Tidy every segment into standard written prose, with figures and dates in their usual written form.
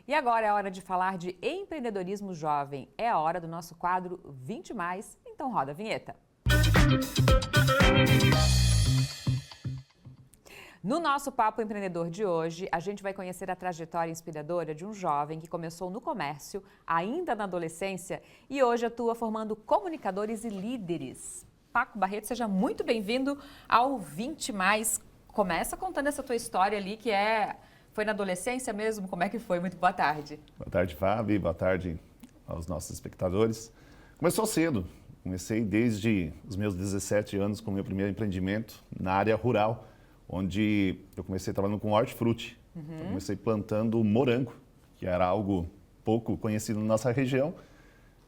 E agora é hora de falar de empreendedorismo jovem. É a hora do nosso quadro 20 Mais. Então roda a vinheta. No nosso Papo Empreendedor de hoje, a gente vai conhecer a trajetória inspiradora de um jovem que começou no comércio, ainda na adolescência, e hoje atua formando comunicadores e líderes. Paco Barreto, seja muito bem-vindo ao 20 Mais. Começa contando essa tua história ali, que foi na adolescência mesmo? Como é que foi? Muito boa tarde. Boa tarde, Fábio. Boa tarde aos nossos espectadores. Começou cedo. Comecei desde os meus 17 anos com o meu primeiro empreendimento na área rural, onde eu comecei trabalhando com hortifruti. Eu comecei plantando morango, que era algo pouco conhecido na nossa região.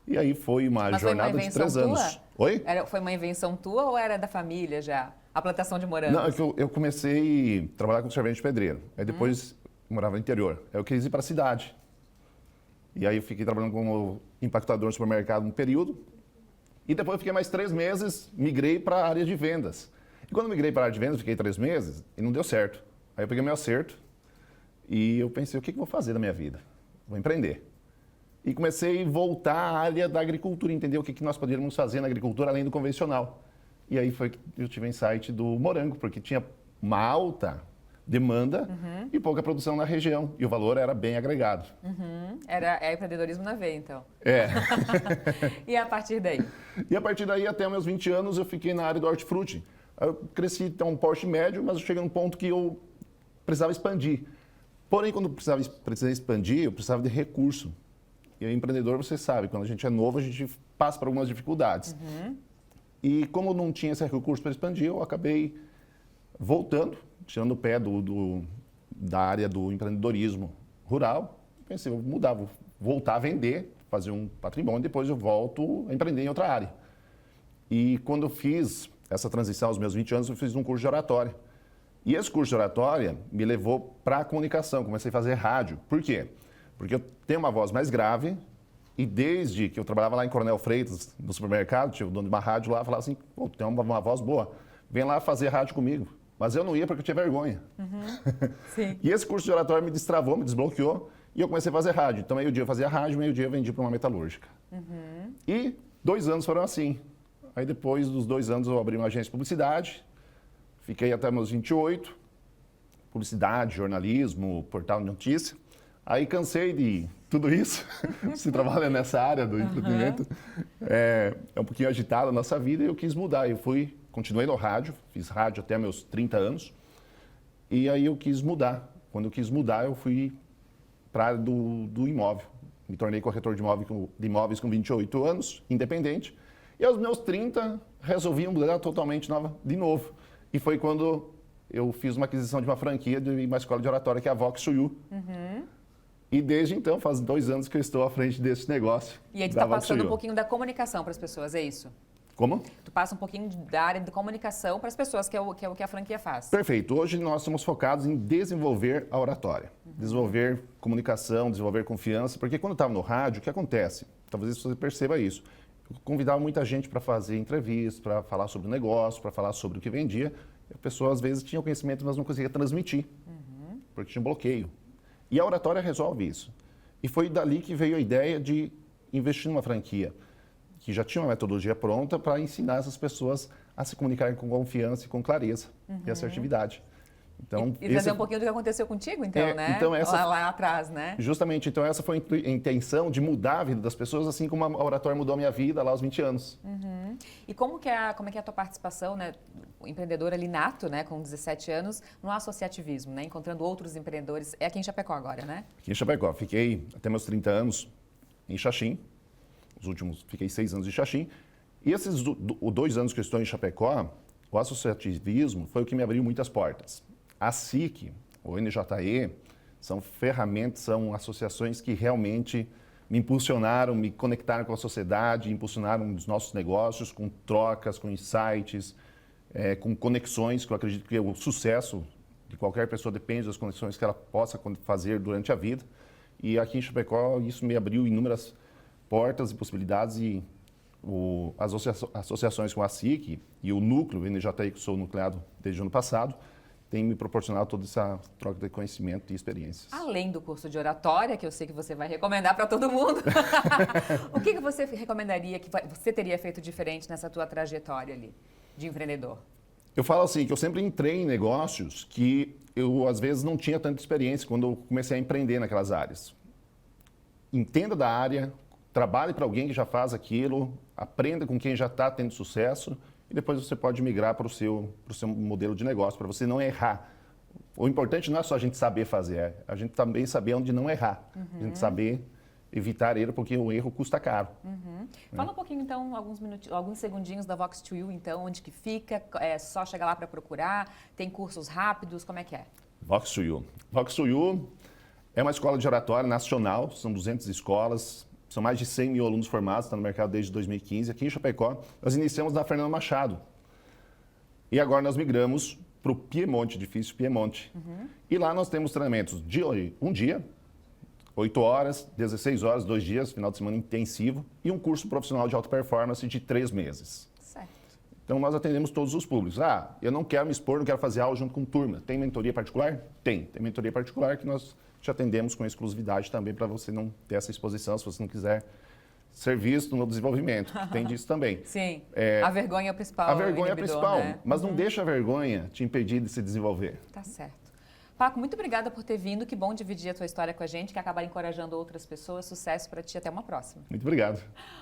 E aí foi uma jornada de 3 anos. Oi? Foi uma invenção tua ou era da família já? A plantação de morangos? Não, é que eu comecei a trabalhar como servente de pedreiro. Aí depois eu morava no interior. Aí eu quis ir para a cidade. E aí eu fiquei trabalhando como empacotador no supermercado um período. E depois eu fiquei mais 3 meses, migrei para a área de vendas. E quando eu migrei para a área de vendas, fiquei 3 meses e não deu certo. Aí eu peguei meu acerto e eu pensei, o que eu vou fazer da minha vida? Vou empreender. E comecei a voltar à área da agricultura, entender o que nós poderíamos fazer na agricultura além do convencional. E aí foi que eu tive o insight do morango, porque tinha uma alta demanda e pouca produção na região. E o valor era bem agregado. É empreendedorismo na veia, então. É. E a partir daí? E a partir daí, até meus 20 anos, eu fiquei na área do hortifruti. Eu cresci até um porte médio, mas eu cheguei num ponto que eu precisava expandir. Porém, quando eu precisei expandir, eu precisava de recurso. E o empreendedor, você sabe, quando a gente é novo, a gente passa por algumas dificuldades. E como não tinha esse recurso para expandir, eu acabei voltando, tirando o pé da área do empreendedorismo rural. Pensei, vou mudar, vou voltar a vender, fazer um patrimônio, depois eu volto a empreender em outra área. E quando eu fiz essa transição aos meus 20 anos, eu fiz um curso de oratória. E esse curso de oratória me levou para a comunicação, comecei a fazer rádio. Por quê? Porque eu tenho uma voz mais grave e desde que eu trabalhava lá em Coronel Freitas, no supermercado, tinha o dono de uma rádio lá, falava assim, pô, tem uma voz boa, vem lá fazer rádio comigo. Mas eu não ia porque eu tinha vergonha. Sim. E esse curso de oratória me destravou, me desbloqueou e eu comecei a fazer rádio. Então, meio-dia eu fazia rádio, meio-dia eu vendia para uma metalúrgica. E 2 anos foram assim. Aí depois dos 2 anos eu abri uma agência de publicidade, fiquei até meus 28, publicidade, jornalismo, portal de notícia. Aí cansei de tudo isso, se trabalha nessa área do entretenimento, é um pouquinho agitada a nossa vida e eu quis mudar. Eu continuei no rádio, fiz rádio até meus 30 anos e aí eu quis mudar. Quando eu quis mudar, eu fui para a área do imóvel. Me tornei corretor de imóveis com 28 anos, independente. E aos meus 30, resolvi mudar totalmente de novo. E foi quando eu fiz uma aquisição de uma franquia de uma escola de oratória, que é a Vox Suyu. E desde então, faz 2 anos que eu estou à frente desse negócio. E aí tu está passando um pouquinho da comunicação para as pessoas, é isso? Como? Tu passa um pouquinho da área de comunicação para as pessoas, que é o que a franquia faz. Perfeito. Hoje nós estamos focados em desenvolver a oratória. Desenvolver comunicação, desenvolver confiança. Porque quando eu estava no rádio, o que acontece? Talvez você perceba isso. Eu convidava muita gente para fazer entrevistas, para falar sobre o negócio, para falar sobre o que vendia. E a pessoa, às vezes, tinha o conhecimento, mas não conseguia transmitir, porque tinha um bloqueio. E a oratória resolve isso. E foi dali que veio a ideia de investir numa franquia, que já tinha uma metodologia pronta para ensinar essas pessoas a se comunicarem com confiança e com clareza e assertividade. Então, e trazer um pouquinho do que aconteceu contigo, então, né? Então lá atrás, né? Justamente, então essa foi a intenção de mudar a vida das pessoas, assim como a oratória mudou a minha vida lá aos 20 anos. E como é que é a tua participação, né? O empreendedor ali nato, né, com 17 anos, no associativismo, né? Encontrando outros empreendedores. É aqui em Chapecó agora, né? Aqui em Chapecó. Fiquei até meus 30 anos em Xaxim. Fiquei 6 anos em Xaxim. E esses 2 anos que eu estou em Chapecó, o associativismo foi o que me abriu muitas portas. A SIC, o NJE, são ferramentas, são associações que realmente me impulsionaram, me conectaram com a sociedade, impulsionaram os nossos negócios com trocas, com insights, com conexões, que eu acredito que o sucesso de qualquer pessoa depende das conexões que ela possa fazer durante a vida. E aqui em Chapecó, isso me abriu inúmeras portas e possibilidades e as associações com a SIC e o núcleo, o NJI, que sou nucleado desde o ano passado, tem me proporcionado toda essa troca de conhecimento e experiências. Além do curso de oratória, que eu sei que você vai recomendar para todo mundo, o que você recomendaria que você teria feito diferente nessa tua trajetória ali de empreendedor? Eu falo assim, que eu sempre entrei em negócios que eu, às vezes, não tinha tanta experiência quando eu comecei a empreender naquelas áreas. Entenda da área, trabalhe para alguém que já faz aquilo, aprenda com quem já está tendo sucesso e depois você pode migrar para o seu modelo de negócio, para você não errar. O importante não é só a gente saber fazer, é a gente também saber onde não errar. A gente saber evitar erro, porque o erro custa caro. Fala um pouquinho, então, alguns segundinhos da Vox2U, então, onde que fica, é só chegar lá para procurar, tem cursos rápidos, como é que é? Vox2U. Vox2U é uma escola de oratória nacional, são 200 escolas, são mais de 100 mil alunos formados, está no mercado desde 2015. Aqui em Chapecó, nós iniciamos na Fernanda Machado. E agora nós migramos para o Piemonte, edifício Piemonte. E lá nós temos treinamentos de um dia, 8 horas, 16 horas, 2 dias, final de semana intensivo, e um curso profissional de alta performance de 3 meses. Certo. Então nós atendemos todos os públicos. Ah, eu não quero me expor, não quero fazer aula junto com turma. Tem mentoria particular? Tem. Tem mentoria particular que nós te atendemos com exclusividade também para você não ter essa exposição, se você não quiser ser visto no desenvolvimento. Tem disso também. Sim, a vergonha é o principal. A vergonha é a principal, né? mas não deixa a vergonha te impedir de se desenvolver. Tá certo. Paco, muito obrigada por ter vindo. Que bom dividir a tua história com a gente, que acabar encorajando outras pessoas. Sucesso para ti. Até uma próxima. Muito obrigado.